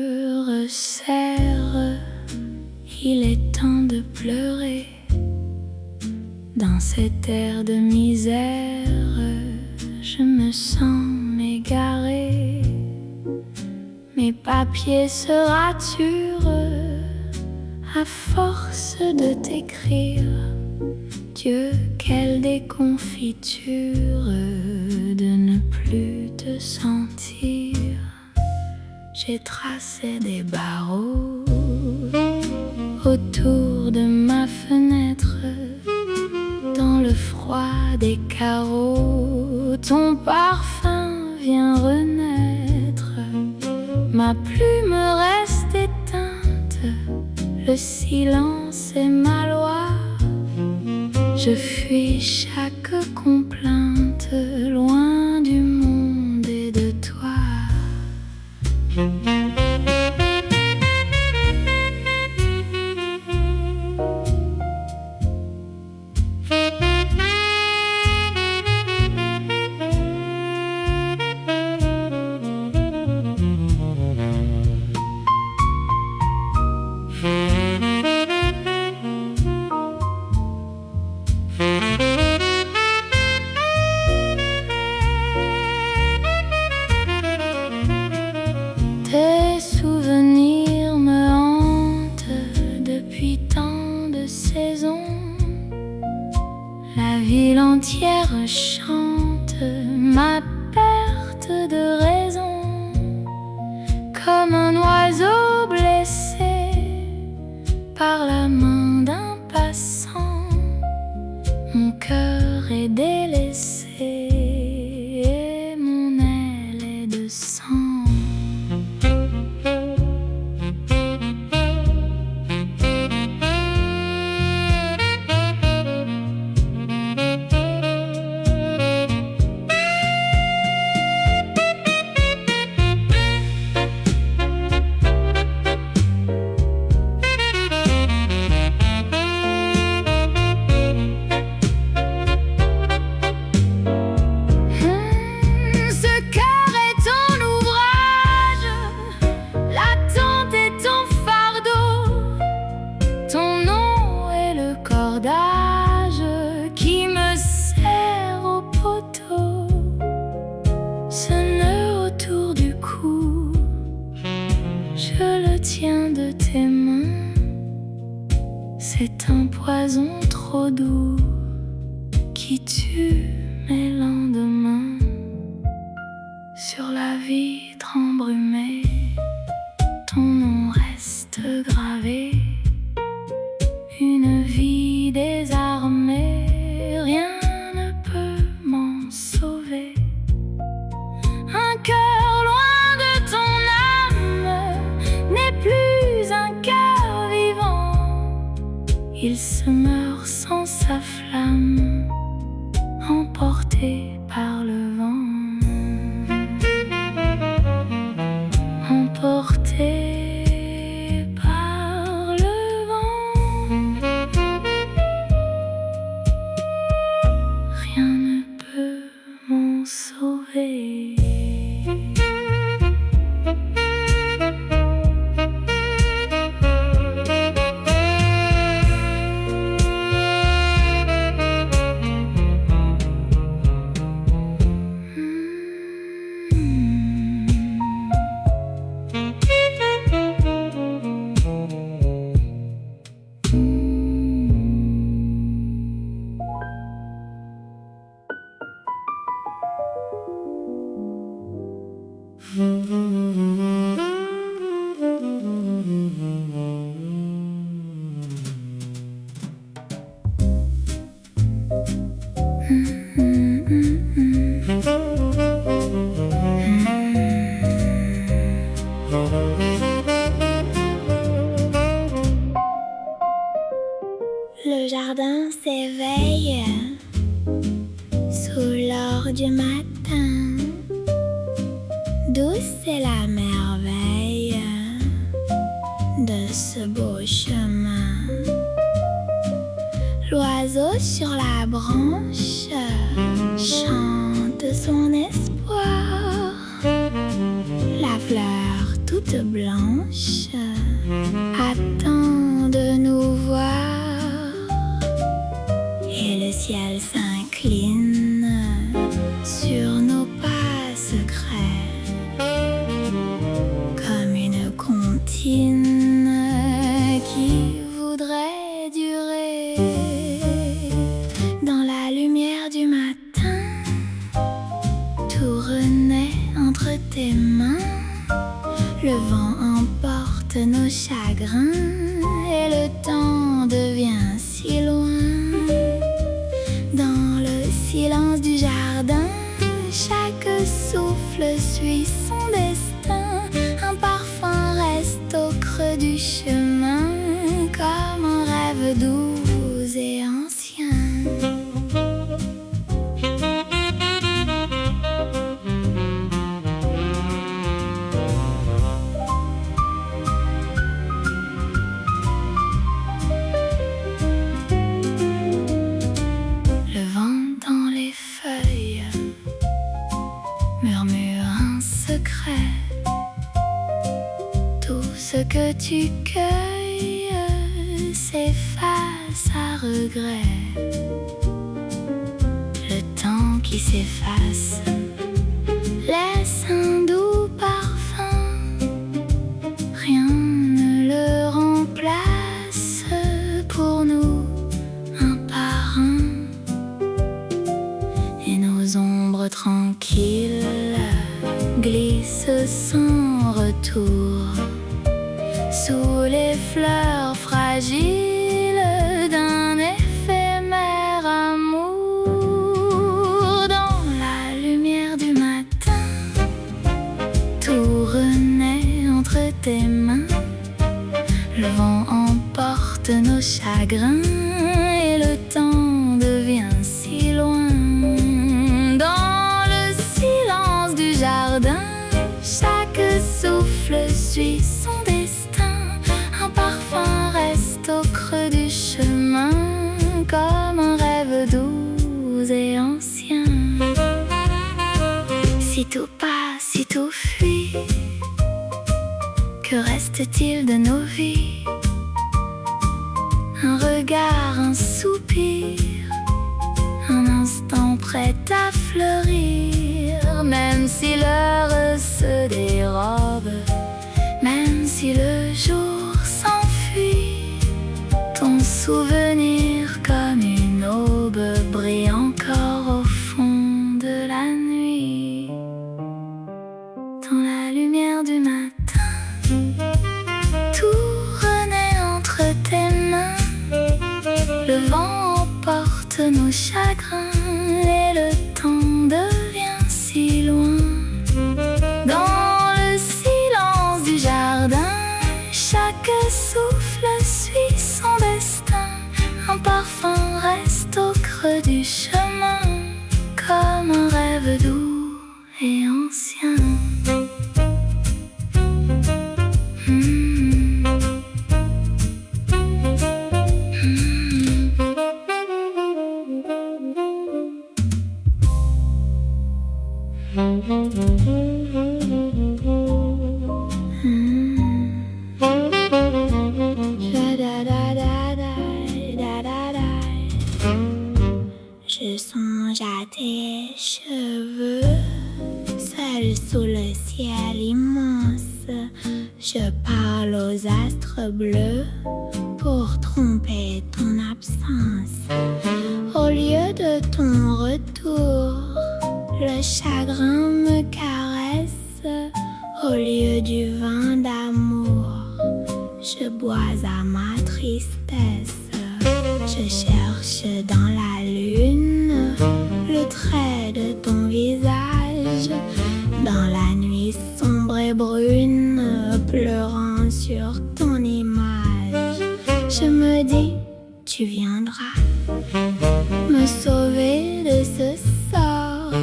me resserre. Il est temps de pleurer. Dans cette ère de misère, je me sens m'égarer. Mes papiers se raturent à force de t'écrire. Dieu, quelle déconfiture de ne plus te sentir. J'ai tracé des barreaux autour de ma fenêtre. Dans le froid des carreaux, ton parfum vient renaître. Ma plume reste éteinte, le silence est ma loi. Je fuis chaque complainte, loin du monde et de toi. Tes souvenirs me hantent depuis tant de saisons. La ville entière chante ma perte de raison. Comme un oiseau blessé par la main d'un passant, mon cœur est délaissé et mon aile est de sang. Qui me serre au poteau, ce nœud autour du cou, je le tiens de tes mains. C'est un poison trop doux qui tue mes lendemains. Sur la vitre embrumée, ton nom reste gravé. Une vie désarmée, rien ne peut m'en sauver. Un cœur loin de ton âme n'est plus un cœur vivant. Il se meurt sans sa flamme, emporté par le vent. Emporté sauver. Le jardin s'éveille sous l'or du matin. Douce est la merveille de ce beau chemin. L'oiseau sur la branche chante son espoir. La fleur tout carte blanche attend de nous voir et le ciel s'incline sur nos pas secrets comme une comptine qui voudrait durer. Dans la lumière du matin, tout renaît entre tes mains. Le vent emporte nos chagrins et le temps devient si loin. Dans le silence du jardin, chaque souffle suit son destin. Un parfum reste au creux du chemin, comme un rêve doux et ancien. Le vent dans les feuilles murmure un secret. Tout ce que tu cueilles s'efface à regret. Le temps qui s'efface laisse un doux parfum. Rien ne le remplace pour nous, un par un. Et nos ombres tranquilles glissent sans retour sous les fleurs fragiles d'un éphémère amour. Dans la lumière du matin, tout renaît entre tes mains. Le vent emporte nos chagrins et le temps devient si loin. Dans le silence du jardin, chaque souffle suit son destin. Un parfum reste au creux du chemin, comme un rêve doux et ancien. Si tout passe, si tout fuit, que reste-t-il de nos vies? Un regard, un soupir, un instant prêt à fleurir. Même si l'heure se dérobe, même si le jour s'enfuit, ton souvenir comme une aube brille encore au fond de la nuit. Dans la lumière du matin, tout renaît entre tes mains. Le vent emporte nos chagrins et le temps devient si loin. Dans le silence du jardin, chaque souffle suit son destin. Un parfum reste au creux du chemin, comme un rêve doux et ancien. Je songe à tes cheveux, seuls sous le ciel immense. Je parle aux astres bleus pour tromper ton absence. Au lieu de ton retour, le chagrin me caresse. Au lieu du vin d'amour, je bois à ma tristesse. Je cherche dans la lune le trait de ton visage. Dans la nuit sombre et brune, pleurant sur ton image. Je me dis, tu viendras me sauver de ce sort.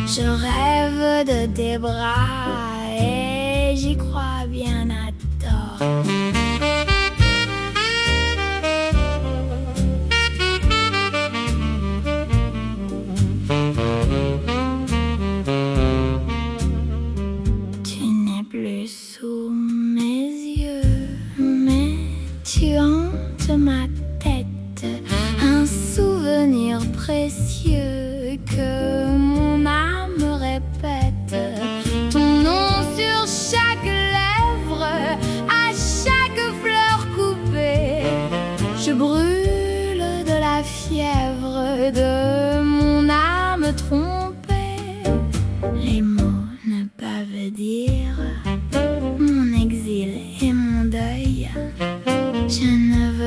Je rêve de tes bras et j'y crois bien à tort. Tu n'es plus sous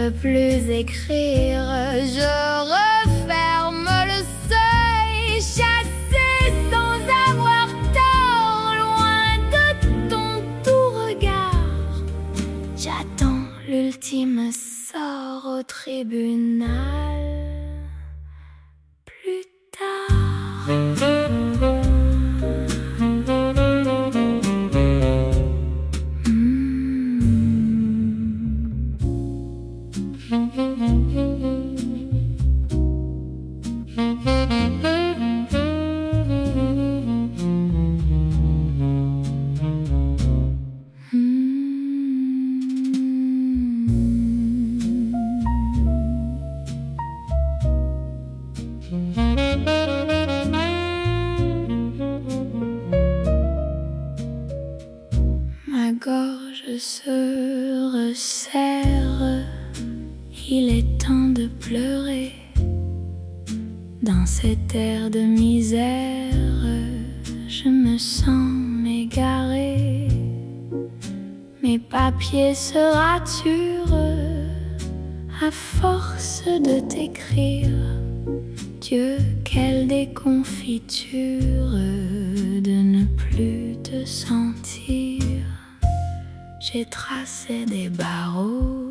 peux plus écrire. Je referme le seuil, chassé sans avoir tort, loin de ton doux regard. J'attends l'ultime sort au tribunal plus tard. Ma gorge se resserre, il est temps de pleurer. Dans cet air de misère, je me sens m'égarer. Mes papiers se raturent à force de t'écrire. Dieu, quelle déconfiture de ne plus te sentir. J'ai tracé des barreaux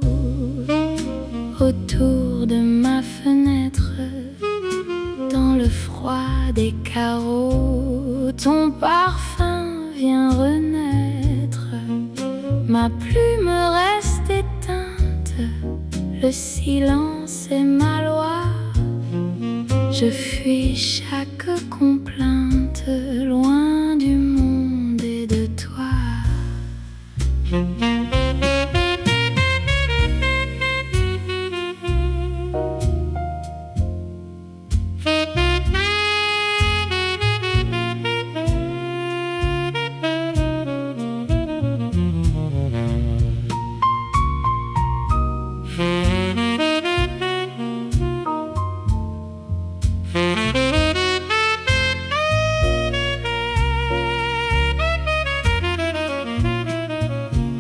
autour de ma fenêtre. Dans le froid des carreaux, ton parfum vient renaître. Ma plume reste éteinte, le silence est ma loi. Je fuis chaque complainte, loin du monde et de toi.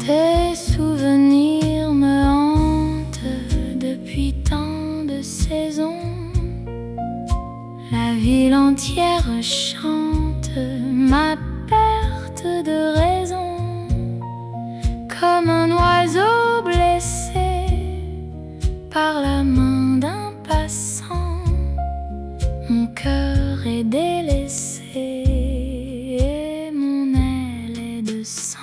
Tes souvenirs me hantent depuis tant de saisons. La ville entière chante ma perte de raison. Comme un oiseau blessé par la main d'un passant, mon cœur est délaissé et mon aile est de sang.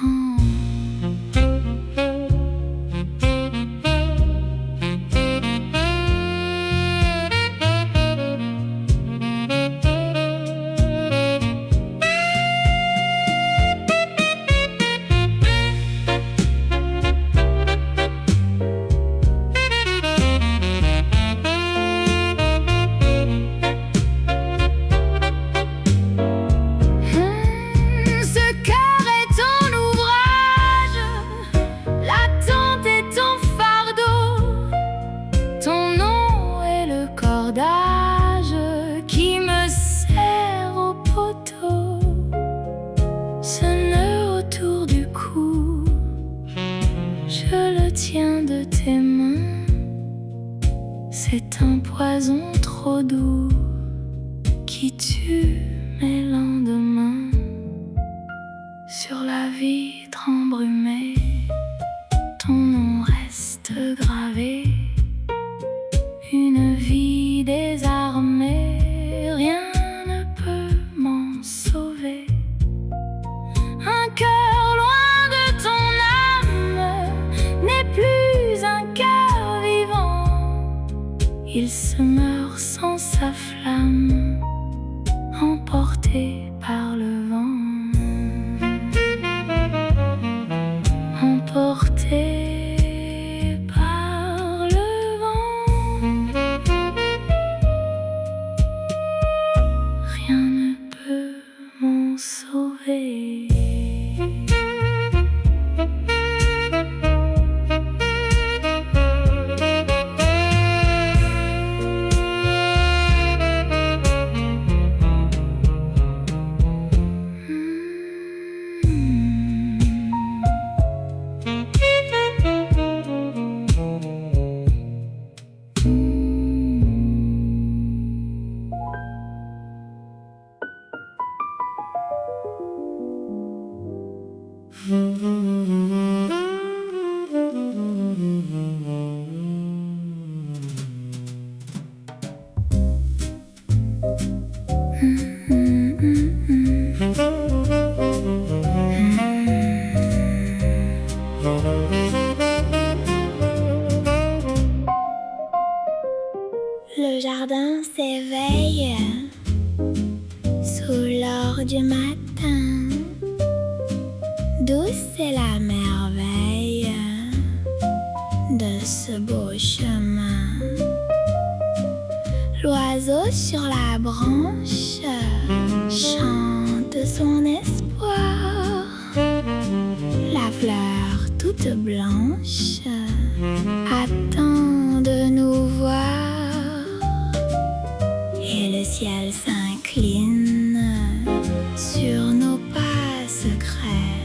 Qui me serre au poteau, ce nœud autour du cou, je le tiens de tes mains. C'est un poison trop doux qui tue mes lendemains. Sur la vitre embrumée, ton nom reste gravé. Une vie désarmée, rien ne peut m'en sauver. Un cœur loin de ton âme n'est plus un cœur vivant. Il se meurt sans sa flamme, emporté par le vent. Emporté par le vent. Le jardin s'éveille sous l'or du matin. Douce est la merveille de ce beau chemin. L'oiseau sur la branche chante son espoir. La fleur toute blanche attend de nous voir. Et le ciel s'incline sur nos pas secrets,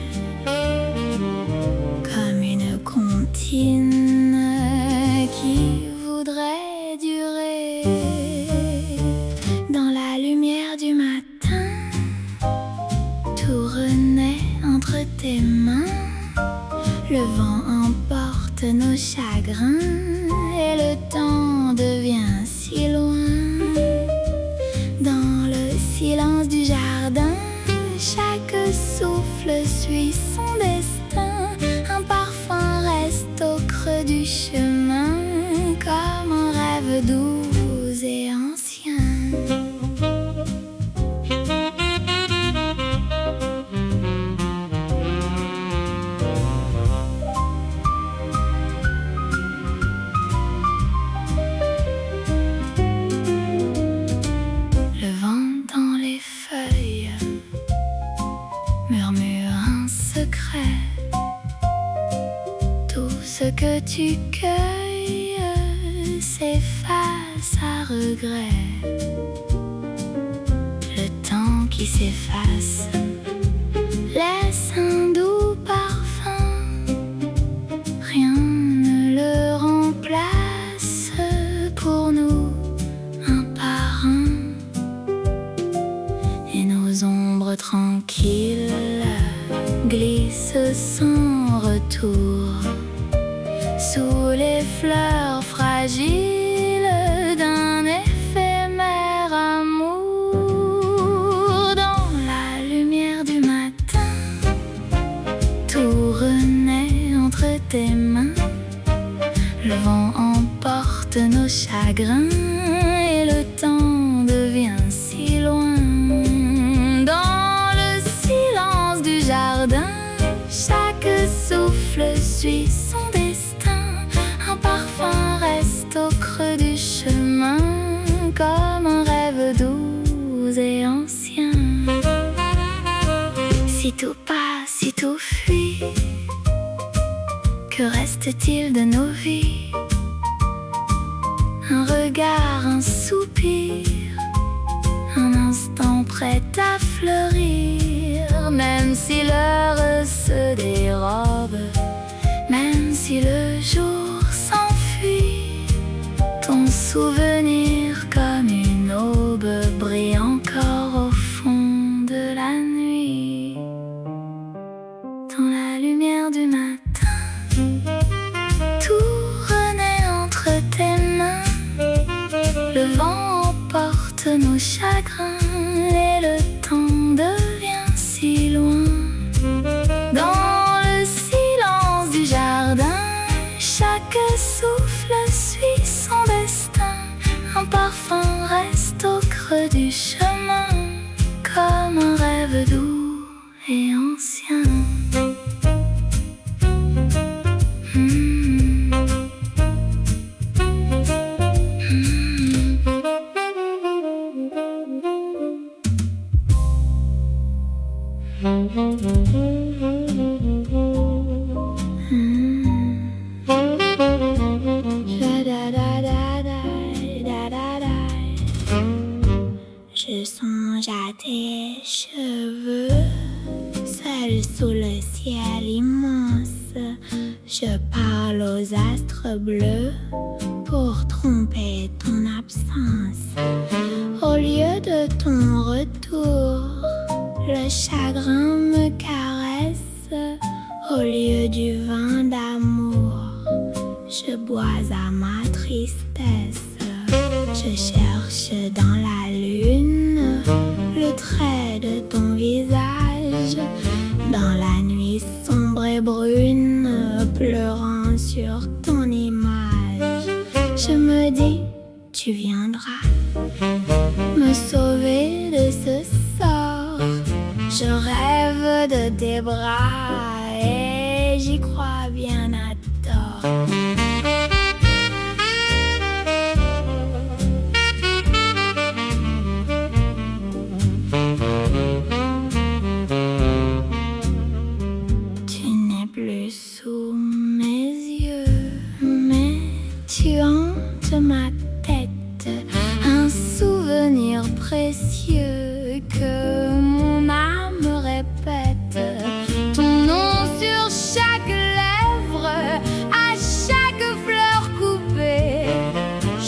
comme une comptine qui voudrait durer. Dans la lumière du matin, tout renaît entre tes mains. Le vent emporte nos chagrins et le temps devient si loin. Dans le silence du jardin, chaque souffle suit son destin. Un parfum reste au creux du chemin, comme un rêve doux et ancien. Le vent dans les feuilles murmure un secret. Tout ce que tu cueilles s'efface à regret. Le temps qui s'efface laisse un doux parfum. Rien ne le remplace pour nous, un par un. Et nos ombres tranquilles glissent sans retour sous les fleurs fragiles d'un éphémère amour. Dans la lumière du matin, tout renaît entre tes mains. Le vent emporte nos chagrins et le temps devient si loin. Dans le silence du jardin, chaque souffle suit son destin. Un parfum reste au creux du chemin, comme un rêve doux et ancien. Si tout passe, si tout fuit, que reste-t-il de nos vies? Un regard, un soupir, un instant prêt à fleurir. Même si l'heure se dérobe, même si le jour s'enfuit, ton souvenir comme une aube brille encore au fond de la nuit. Dans la lumière du matin, tout renaît entre tes mains. Le vent emporte nos chagrins et le temps devient si loin. Dans le silence du jardin, chaque souffle suit son destin. Un parfum reste au creux du chemin, comme un rêve doux et ancien. Je songe à tes cheveux, seuls sous le ciel immense. Je parle aux astres bleus pour tromper ton absence. Au lieu de ton retour, le chagrin me caresse. Au lieu du vin d'amour, je bois à ma tristesse. Je cherche dans la lune le trait de ton visage. Dans la nuit sombre et brune, pleurant sur ton image. Je me dis, tu viendras me sauver de ce sort. Je rêve de tes bras et j'y crois bien à tort. Tu n'es plus sous mes yeux, mais tu hantes ma tête, un souvenir précieux que mon âme répète. Ton nom sur chaque lèvre, à chaque fleur coupée.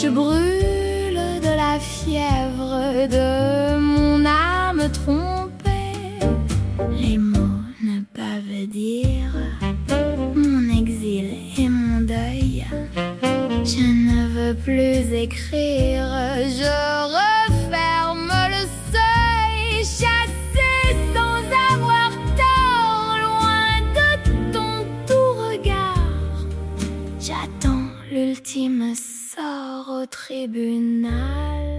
Je brûle de la fièvre de mon âme trompée. Les mots ne peuvent dire mon exil et mon deuil. Je ne veux plus écrire, je referme le seuil, chassé sans avoir tort, loin de ton doux regard. J'attends l'ultime sort au tribunal.